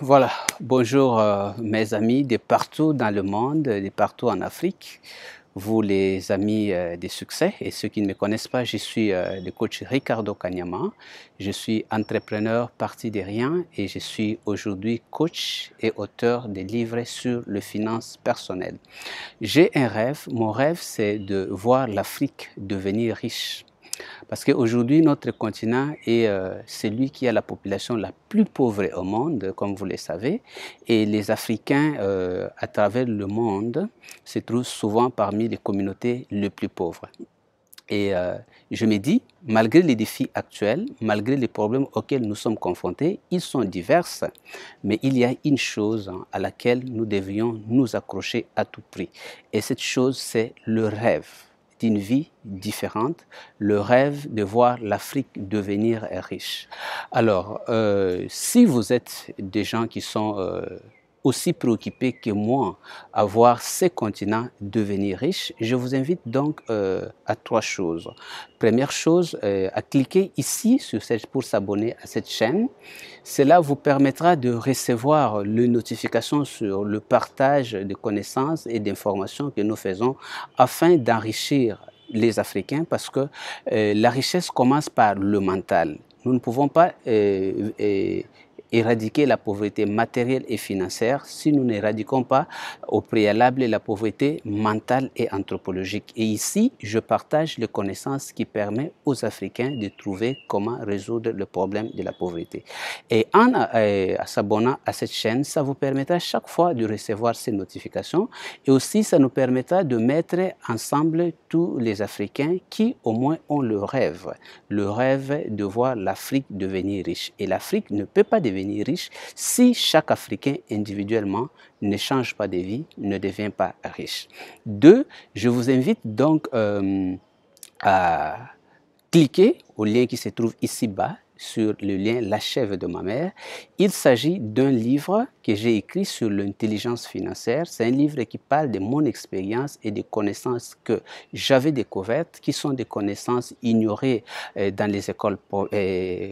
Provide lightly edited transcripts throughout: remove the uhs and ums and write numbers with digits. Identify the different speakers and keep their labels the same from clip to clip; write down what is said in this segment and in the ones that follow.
Speaker 1: Voilà, bonjour mes amis de partout dans le monde, de partout en Afrique, vous les amis des succès et ceux qui ne me connaissent pas, je suis le coach Ricardo Kanyama, je suis entrepreneur parti de rien et je suis aujourd'hui coach et auteur de livres sur les finances personnelles. J'ai un rêve, mon rêve c'est de voir l'Afrique devenir riche. Parce qu'aujourd'hui, notre continent est celui qui a la population la plus pauvre au monde, comme vous le savez. Et les Africains, à travers le monde, se trouvent souvent parmi les communautés les plus pauvres. Et je me dis, malgré les défis actuels, malgré les problèmes auxquels nous sommes confrontés, ils sont divers, mais il y a une chose à laquelle nous devrions nous accrocher à tout prix. Et cette chose, c'est le rêve d'une vie différente, le rêve de voir l'Afrique devenir riche. Alors, si vous êtes des gens qui sont aussi préoccupés que moi à voir ces continents devenir riches, je vous invite donc à trois choses. Première chose, à cliquer ici pour s'abonner à cette chaîne. Cela vous permettra de recevoir les notifications sur le partage de connaissances et d'informations que nous faisons afin d'enrichir les Africains parce que la richesse commence par le mental. Nous ne pouvons pas éradiquer la pauvreté matérielle et financière si nous n'éradiquons pas au préalable la pauvreté mentale et anthropologique. Et ici, je partage les connaissances qui permettent aux Africains de trouver comment résoudre le problème de la pauvreté. Et en s'abonnant à cette chaîne, ça vous permettra chaque fois de recevoir ces notifications et aussi ça nous permettra de mettre ensemble tous les Africains qui au moins ont le rêve de voir l'Afrique devenir riche. Et l'Afrique ne peut pas devenir riche si chaque Africain individuellement ne change pas de vie, ne devient pas riche. Deux, je vous invite donc à cliquer au lien qui se trouve ici-bas sur le lien L'Achève de ma mère. Il s'agit d'un livre que j'ai écrit sur l'intelligence financière. C'est un livre qui parle de mon expérience et des connaissances que j'avais découvertes, qui sont des connaissances ignorées dans les écoles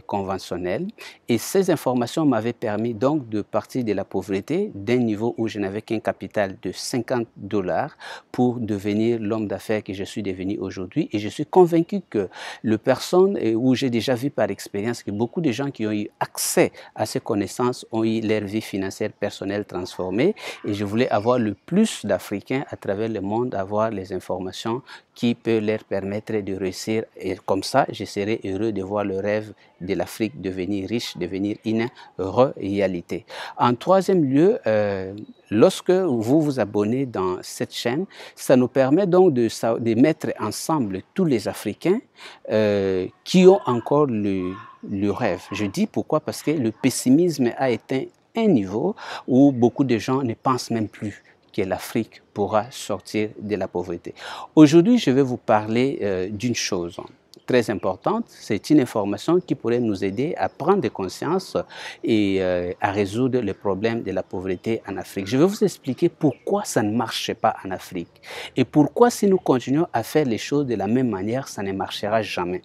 Speaker 1: conventionnelles. Et ces informations m'avaient permis donc de partir de la pauvreté, d'un niveau où je n'avais qu'un capital de $50 pour devenir l'homme d'affaires que je suis devenu aujourd'hui. Et je suis convaincu que les personnes où j'ai déjà vu par expérience que beaucoup de gens qui ont eu accès à ces connaissances ont eu leur vie financière personnelle transformée et je voulais avoir le plus d'Africains à travers le monde, avoir les informations qui peuvent leur permettre de réussir et comme ça, je serai heureux de voir le rêve de l'Afrique devenir riche, devenir une réalité. En troisième lieu, lorsque vous vous abonnez dans cette chaîne, ça nous permet donc de mettre ensemble tous les Africains qui ont encore le rêve. Je dis pourquoi? Parce que le pessimisme a atteint un niveau où beaucoup de gens ne pensent même plus que l'Afrique pourra sortir de la pauvreté. Aujourd'hui, je vais vous parler d'une chose très importante. C'est une information qui pourrait nous aider à prendre conscience et à résoudre le problème de la pauvreté en Afrique. Je vais vous expliquer pourquoi ça ne marche pas en Afrique et pourquoi si nous continuons à faire les choses de la même manière, ça ne marchera jamais.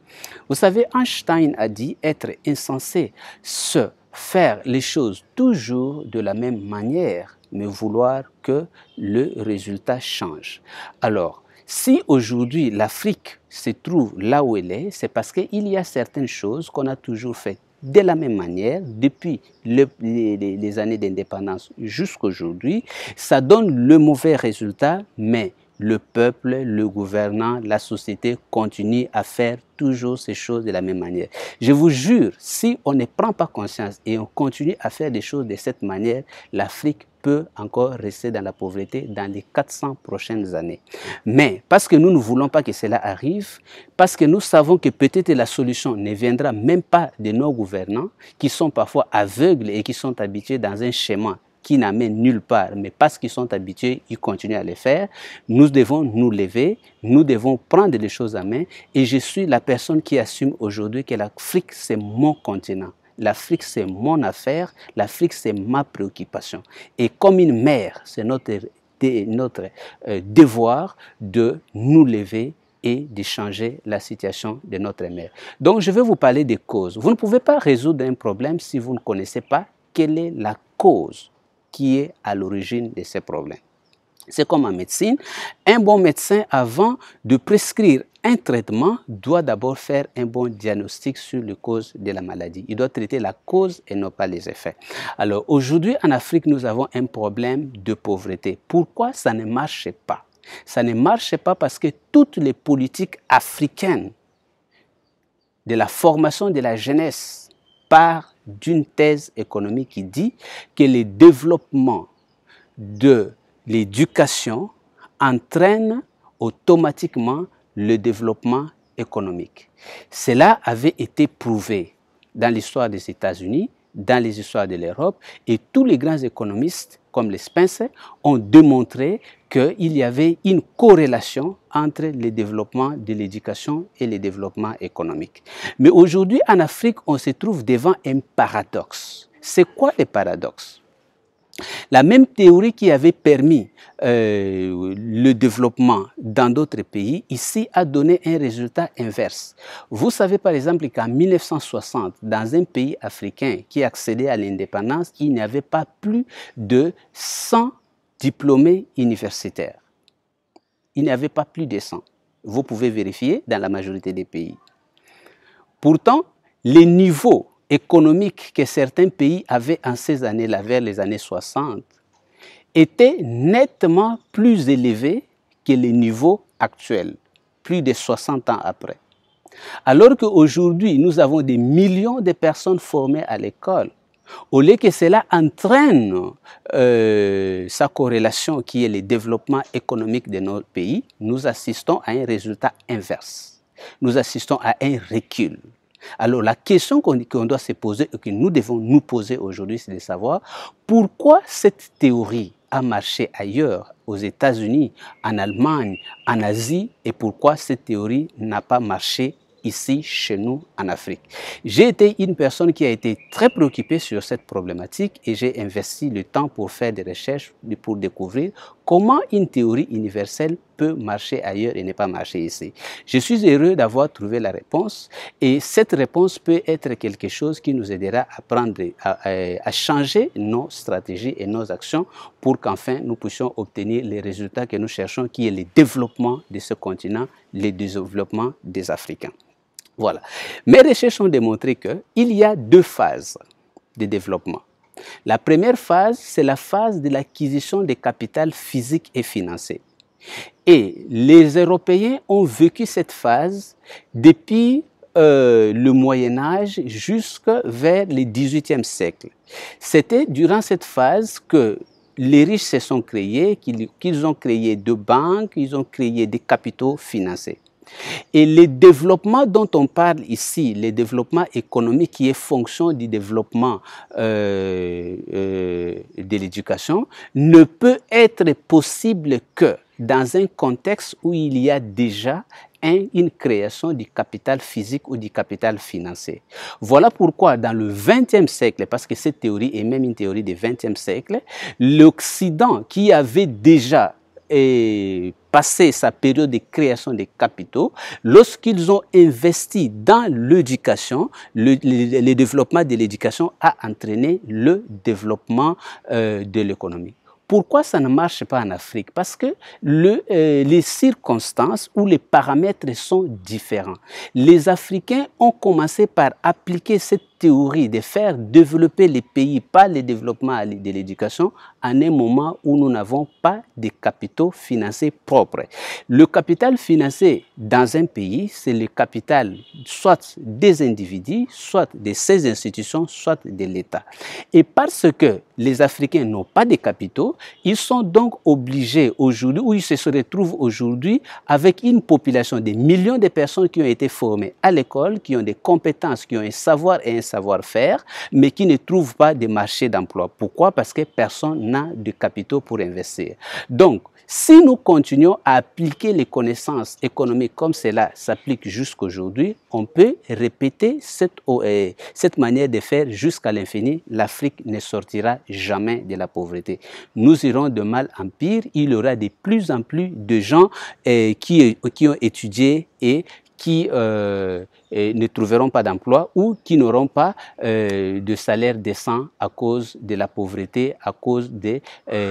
Speaker 1: Vous savez, Einstein a dit être insensé, se faire les choses toujours de la même manière, mais vouloir que le résultat change. Alors, si aujourd'hui l'Afrique se trouve là où elle est, c'est parce qu'il y a certaines choses qu'on a toujours faites de la même manière, depuis les années d'indépendance jusqu'à aujourd'hui. Ça donne le mauvais résultat, mais le peuple, le gouvernant, la société continue à faire toujours ces choses de la même manière. Je vous jure, si on ne prend pas conscience et on continue à faire des choses de cette manière, l'Afrique peut encore rester dans la pauvreté dans les 400 prochaines années. Mais parce que nous ne voulons pas que cela arrive, parce que nous savons que peut-être la solution ne viendra même pas de nos gouvernants, qui sont parfois aveugles et qui sont habitués dans un schéma qui n'amène nulle part, mais parce qu'ils sont habitués, ils continuent à le faire. Nous devons nous lever, nous devons prendre les choses en main et je suis la personne qui assume aujourd'hui que l'Afrique, c'est mon continent. L'Afrique, c'est mon affaire, l'Afrique, c'est ma préoccupation. Et comme une mère, c'est notre devoir de nous lever et de changer la situation de notre mère. Donc, je vais vous parler des causes. Vous ne pouvez pas résoudre un problème si vous ne connaissez pas quelle est la cause qui est à l'origine de ces problèmes. C'est comme en médecine, un bon médecin, avant de prescrire un traitement, doit d'abord faire un bon diagnostic sur les causes de la maladie. Il doit traiter la cause et non pas les effets. Alors aujourd'hui en Afrique, nous avons un problème de pauvreté. Pourquoi ça ne marche pas? Ça ne marche pas parce que toutes les politiques africaines de la formation de la jeunesse partent d'une thèse économique qui dit que le développement de l'éducation entraîne automatiquement le développement économique. Cela avait été prouvé dans l'histoire des États-Unis, dans les histoires de l'Europe, et tous les grands économistes, comme les Spencer, ont démontré qu'il y avait une corrélation entre le développement de l'éducation et le développement économique. Mais aujourd'hui, en Afrique, on se trouve devant un paradoxe. C'est quoi le paradoxe? La même théorie qui avait permis le développement dans d'autres pays, ici a donné un résultat inverse. Vous savez par exemple qu'en 1960, dans un pays africain qui accédait à l'indépendance, il n'y avait pas plus de 100 diplômés universitaires. Il n'y avait pas plus de 100. Vous pouvez vérifier dans la majorité des pays. Pourtant, les niveaux économique que certains pays avaient en ces années-là, vers les années 60, était nettement plus élevé que les niveaux actuels, plus de 60 ans après. Alors qu'aujourd'hui, nous avons des millions de personnes formées à l'école, au lieu que cela entraîne sa corrélation qui est le développement économique de notre pays, nous assistons à un résultat inverse. Nous assistons à un recul. Alors la question qu'on doit se poser et que nous devons nous poser aujourd'hui, c'est de savoir pourquoi cette théorie a marché ailleurs, aux États-Unis, en Allemagne, en Asie, et pourquoi cette théorie n'a pas marché ici, chez nous, en Afrique. J'ai été une personne qui a été très préoccupée sur cette problématique et j'ai investi le temps pour faire des recherches, pour découvrir comment une théorie universelle peut marcher ailleurs et ne pas marcher ici. Je suis heureux d'avoir trouvé la réponse et cette réponse peut être quelque chose qui nous aidera à changer nos stratégies et nos actions pour qu'enfin nous puissions obtenir les résultats que nous cherchons, qui est le développement de ce continent, le développement des Africains. Voilà. Mes recherches ont démontré qu'il y a deux phases de développement. La première phase, c'est la phase de l'acquisition de capital physique et financier. Et les Européens ont vécu cette phase depuis le Moyen-Âge jusqu'à vers le XVIIIe siècle. C'était durant cette phase que les riches se sont créés, qu'ils ont créé des banques, ils ont créé des capitaux financiers. Et le développement dont on parle ici, le développement économique qui est fonction du développement de l'éducation, ne peut être possible que dans un contexte où il y a déjà une création du capital physique ou du capital financier. Voilà pourquoi dans le XXe siècle, parce que cette théorie est même une théorie du XXe siècle, l'Occident qui avait déjà passé sa période de création des capitaux, lorsqu'ils ont investi dans l'éducation, le développement de l'éducation a entraîné le développement de l'économie. Pourquoi ça ne marche pas en Afrique? Parce que les circonstances ou les paramètres sont différents. Les Africains ont commencé par appliquer cette théorie de faire développer les pays par le développement de l'éducation en un moment où nous n'avons pas de capitaux financiers propres. Le capital financier dans un pays, c'est le capital soit des individus, soit de ces institutions, soit de l'État. Et parce que les Africains n'ont pas de capitaux, ils sont donc obligés aujourd'hui, ou ils se retrouvent aujourd'hui avec une population de millions de personnes qui ont été formées à l'école, qui ont des compétences, qui ont un savoir et un savoir-faire, mais qui ne trouvent pas de marché d'emploi. Pourquoi? Parce que personne n'a de capitaux pour investir. Donc, si nous continuons à appliquer les connaissances économiques comme cela s'applique jusqu'à aujourd'hui, on peut répéter cette manière de faire jusqu'à l'infini. L'Afrique ne sortira jamais de la pauvreté. Nous irons de mal en pire. Il y aura de plus en plus de gens qui ont étudié et qui ne trouveront pas d'emploi ou qui n'auront pas de salaire décent à cause de la pauvreté, à cause de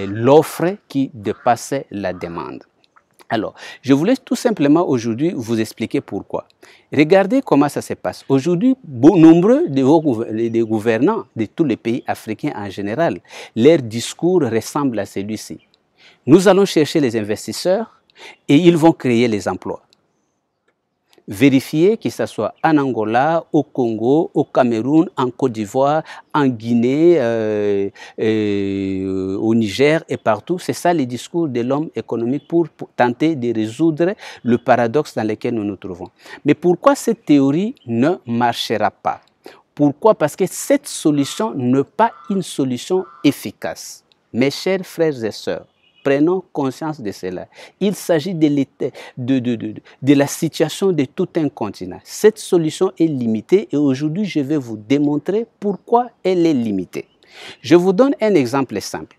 Speaker 1: l'offre qui dépassait la demande. Alors, je voulais tout simplement aujourd'hui vous expliquer pourquoi. Regardez comment ça se passe. Aujourd'hui, nombreux des gouvernants de tous les pays africains en général, leur discours ressemble à celui-ci. Nous allons chercher les investisseurs et ils vont créer les emplois. Vérifier que ce soit en Angola, au Congo, au Cameroun, en Côte d'Ivoire, en Guinée, au Niger et partout. C'est ça le discours de l'homme économique pour tenter de résoudre le paradoxe dans lequel nous nous trouvons. Mais pourquoi cette théorie ne marchera pas? Pourquoi? Parce que cette solution n'est pas une solution efficace. Mes chers frères et sœurs, prenons conscience de cela. Il s'agit de la situation de tout un continent. Cette solution est limitée et aujourd'hui, je vais vous démontrer pourquoi elle est limitée. Je vous donne un exemple simple.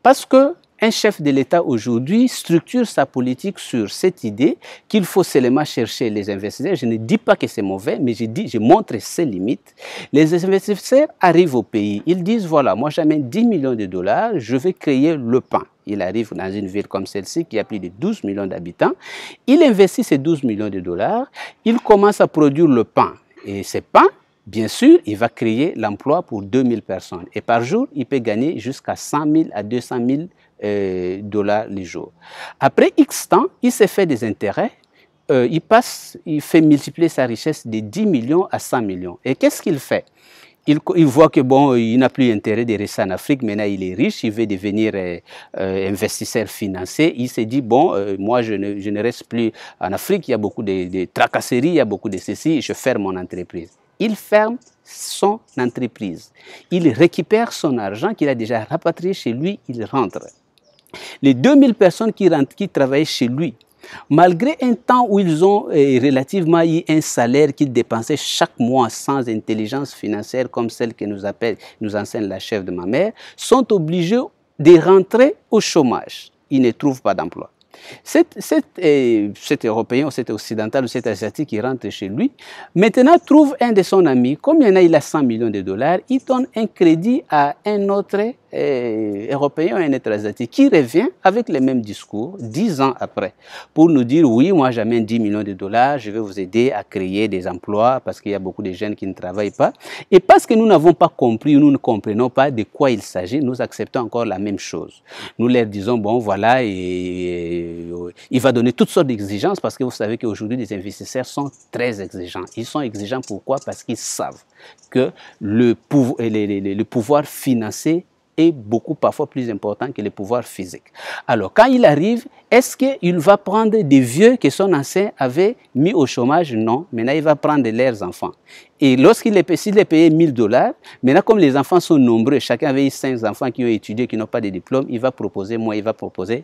Speaker 1: Parce que un chef de l'État aujourd'hui structure sa politique sur cette idée qu'il faut seulement chercher les investisseurs. Je ne dis pas que c'est mauvais, mais je montre ses limites. Les investisseurs arrivent au pays. Ils disent, voilà, moi j'amène 10 millions de dollars, je vais créer le pain. Il arrive dans une ville comme celle-ci qui a plus de 12 millions d'habitants. Il investit ces 12 millions de dollars. Il commence à produire le pain. Et ce pain, bien sûr, il va créer l'emploi pour 2000 personnes. Et par jour, il peut gagner jusqu'à 100 000 à 200 000 dollars le jour. Après X temps, il s'est fait des intérêts. Il fait multiplier sa richesse de 10 millions à 100 millions. Et qu'est-ce qu'il fait? Il voit que bon, il n'a plus intérêt de rester en Afrique, maintenant il est riche, il veut devenir investisseur financier. Il s'est dit, bon, moi je ne reste plus en Afrique, il y a beaucoup de tracasseries, il y a beaucoup de ceci, je ferme mon entreprise. Il ferme son entreprise. Il récupère son argent qu'il a déjà rapatrié chez lui, il rentre. Les 2000 personnes qui travaillaient chez lui, malgré un temps où ils ont relativement eu un salaire qu'ils dépensaient chaque mois sans intelligence financière comme celle que nous enseigne la chef de ma mère, sont obligés de rentrer au chômage. Ils ne trouvent pas d'emploi. Cet Européen, ou cet Occidental, ou cet Asiatique qui rentre chez lui, maintenant trouve un de son ami, comme il a 100 millions de dollars, il donne un crédit à un autre Européen, un autre Asiatique, qui revient avec le même discours 10 ans après, pour nous dire, oui, moi j'amène 10 millions de dollars, je vais vous aider à créer des emplois, parce qu'il y a beaucoup de jeunes qui ne travaillent pas. Et parce que nous n'avons pas compris, nous ne comprenons pas de quoi il s'agit, nous acceptons encore la même chose. Nous leur disons, bon voilà, il va donner toutes sortes d'exigences parce que vous savez qu'aujourd'hui, les investisseurs sont très exigeants. Ils sont exigeants pourquoi? Parce qu'ils savent que le pouvoir financier est beaucoup parfois plus important que le pouvoir physique. Alors, quand il arrive, est-ce qu'il va prendre des vieux que son ancien avait mis au chômage? Non. Maintenant, il va prendre leurs enfants. Et lorsqu'il est payé 1000 dollars, maintenant, comme les enfants sont nombreux, chacun avait 5 enfants qui ont étudié, qui n'ont pas de diplôme, il va proposer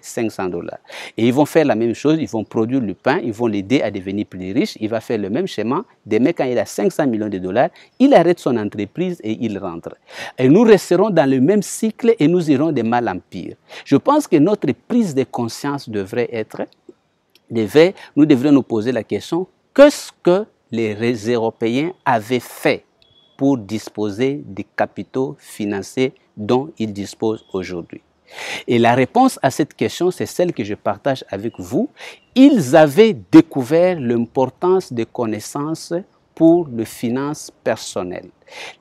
Speaker 1: 500 dollars. Et ils vont faire la même chose, ils vont produire le pain, ils vont l'aider à devenir plus riche, il va faire le même schéma. Demain, quand il a 500 millions de dollars, il arrête son entreprise et il rentre. Et nous resterons dans le même cycle et nous irons de mal en pire. Je pense que notre prise de conscience devrait être, nous devrions nous poser la question, qu'est-ce que les Européens avaient fait pour disposer des capitaux financiers dont ils disposent aujourd'hui? Et la réponse à cette question, c'est celle que je partage avec vous. Ils avaient découvert l'importance des connaissances pour les finances personnelles.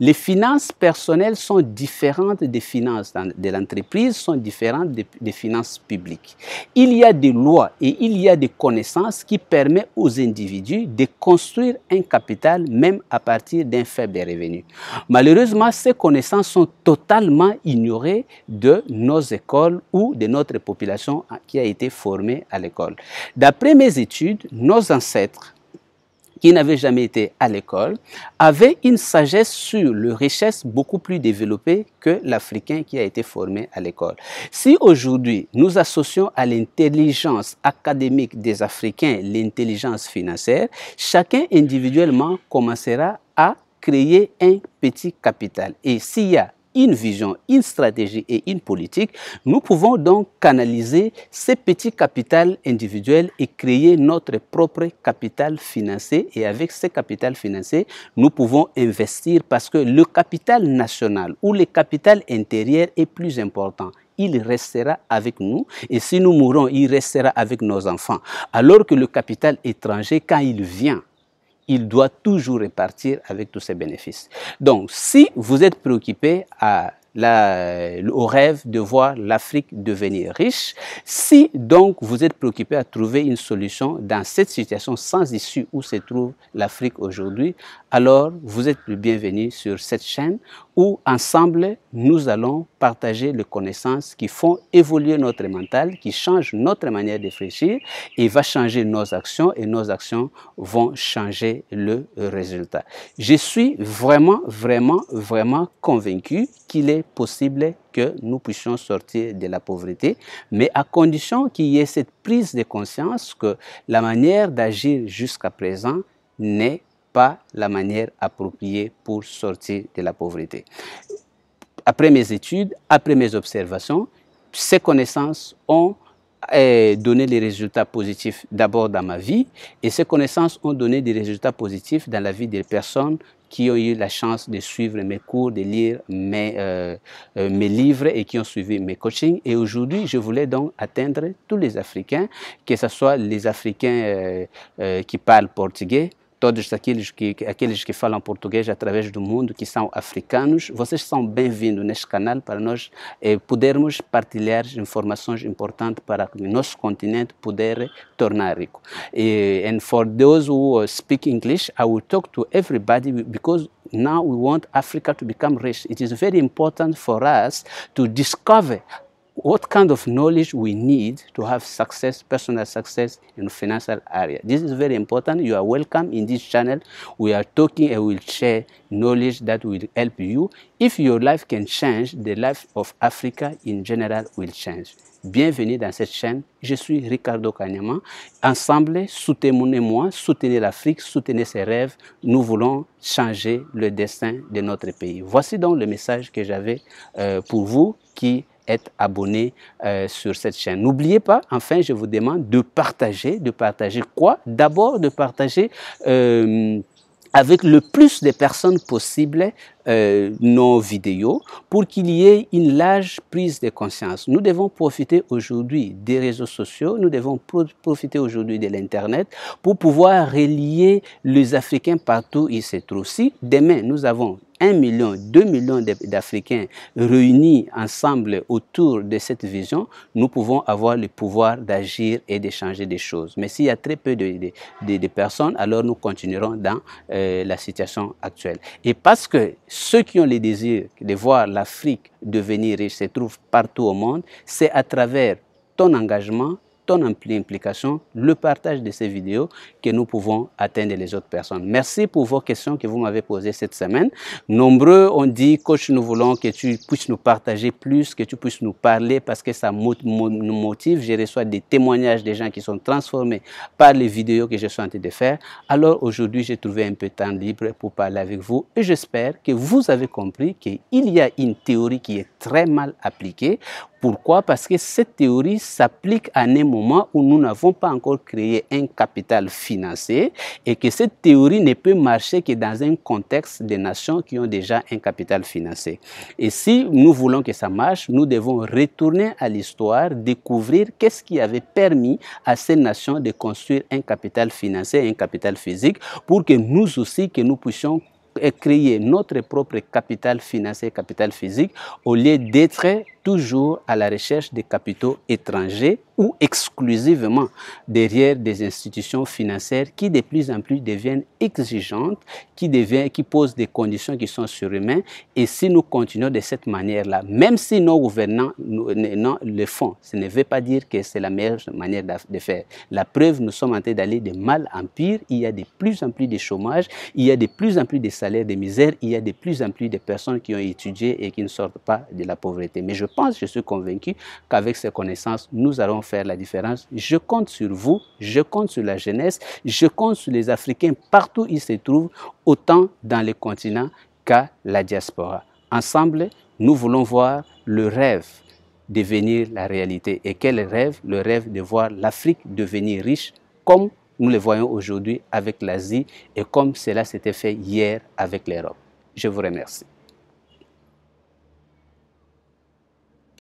Speaker 1: Les finances personnelles sont différentes des finances de l'entreprise, sont différentes des finances publiques. Il y a des lois et il y a des connaissances qui permettent aux individus de construire un capital même à partir d'un faible revenu. Malheureusement, ces connaissances sont totalement ignorées de nos écoles ou de notre population qui a été formée à l'école. D'après mes études, nos ancêtres qui n'avaient jamais été à l'école, avaient une sagesse sur les richesses beaucoup plus développée que l'Africain qui a été formé à l'école. Si aujourd'hui nous associons à l'intelligence académique des Africains l'intelligence financière, chacun individuellement commencera à créer un petit capital. Et s'il y a une vision, une stratégie et une politique, nous pouvons donc canaliser ces petits capitaux individuels et créer notre propre capital financier. Et avec ce capital financier, nous pouvons investir parce que le capital national ou le capital intérieur est plus important. Il restera avec nous et si nous mourons, il restera avec nos enfants. Alors que le capital étranger, quand il vient, il doit toujours repartir avec tous ses bénéfices. Donc, si vous êtes préoccupé au rêve de voir l'Afrique devenir riche, si donc vous êtes préoccupé à trouver une solution dans cette situation sans issue où se trouve l'Afrique aujourd'hui, alors vous êtes le bienvenu sur cette chaîne où ensemble nous allons partager les connaissances qui font évoluer notre mental, qui changent notre manière de réfléchir et va changer nos actions et nos actions vont changer le résultat. Je suis vraiment convaincu qu'il est possible que nous puissions sortir de la pauvreté, mais à condition qu'il y ait cette prise de conscience que la manière d'agir jusqu'à présent n'est pas la manière appropriée pour sortir de la pauvreté. Après mes études, après mes observations, ces connaissances ont donné des résultats positifs d'abord dans ma vie et ces connaissances ont donné des résultats positifs dans la vie des personnes qui ont eu la chance de suivre mes cours, de lire mes livres et qui ont suivi mes coachings. Et aujourd'hui, je voulais donc atteindre tous les Africains, que ce soit les Africains qui parlent portugais, todos aqueles que falam português através do mundo, que são africanos, vocês são bem-vindos neste canal para nós podermos partilhar informações importantes para que o nosso continente puder tornar rico. And for those who speak English, I will talk to everybody because now we want Africa to become rich. It is very important for us to discover what kind of knowledge we need to have success, personal success in the financial area. This is very important. You are welcome in this channel. We are talking and we'll share knowledge that will help you. If your life can change, the life of Africa in general will change. Bienvenue dans cette chaîne. Je suis Ricardo Kanyama. Ensemble, soutenez-moi, soutenez l'Afrique, soutenez ses rêves. Nous voulons changer le destin de notre pays. Voici donc le message que j'avais pour vous qui êtes abonné sur cette chaîne. N'oubliez pas, enfin, je vous demande de partager quoi? D'abord, de partager avec le plus de personnes possible nos vidéos pour qu'il y ait une large prise de conscience. Nous devons profiter aujourd'hui des réseaux sociaux, nous devons profiter aujourd'hui de l'Internet pour pouvoir relier les Africains partout où ils se trouvent. Si demain nous avons 1 million, 2 millions d'Africains réunis ensemble autour de cette vision, nous pouvons avoir le pouvoir d'agir et de changer des choses. Mais s'il y a très peu de personnes, alors nous continuerons dans la situation actuelle. Et parce que ceux qui ont le désir de voir l'Afrique devenir riche se trouvent partout au monde, c'est à travers ton engagement, ton implication, le partage de ces vidéos que nous pouvons atteindre les autres personnes. Merci pour vos questions que vous m'avez posées cette semaine. Nombreux ont dit, coach, nous voulons que tu puisses nous partager plus, que tu puisses nous parler parce que ça nous motive. Je reçois des témoignages des gens qui sont transformés par les vidéos que je suis en train de faire. Alors aujourd'hui, j'ai trouvé un peu de temps libre pour parler avec vous et j'espère que vous avez compris qu'il y a une théorie qui est très mal appliquée. Pourquoi? Parce que cette théorie s'applique à un moment où nous n'avons pas encore créé un capital financier et que cette théorie ne peut marcher que dans un contexte de nations qui ont déjà un capital financier. Et si nous voulons que ça marche, nous devons retourner à l'histoire, découvrir qu'est-ce qui avait permis à ces nations de construire un capital financier, un capital physique, pour que nous aussi, que nous puissions créer notre propre capital financier, capital physique, au lieu d'être toujours à la recherche de capitaux étrangers ou exclusivement derrière des institutions financières qui de plus en plus deviennent exigeantes, qui posent des conditions qui sont surhumaines. Et si nous continuons de cette manière-là, même si nos gouvernants le font, ce ne veut pas dire que c'est la meilleure manière de faire. La preuve, nous sommes en train d'aller de mal en pire. Il y a de plus en plus de chômage, il y a de plus en plus de salaires de misère, il y a de plus en plus de personnes qui ont étudié et qui ne sortent pas de la pauvreté. Mais je suis convaincu qu'avec ces connaissances, nous allons faire la différence. Je compte sur vous, je compte sur la jeunesse, je compte sur les Africains partout où ils se trouvent, autant dans les continents qu'à la diaspora. Ensemble, Nous voulons voir le rêve devenir la réalité. Et quel rêve? Le rêve de voir l'Afrique devenir riche comme nous le voyons aujourd'hui avec l'Asie et comme cela s'était fait hier avec l'Europe. Je vous remercie.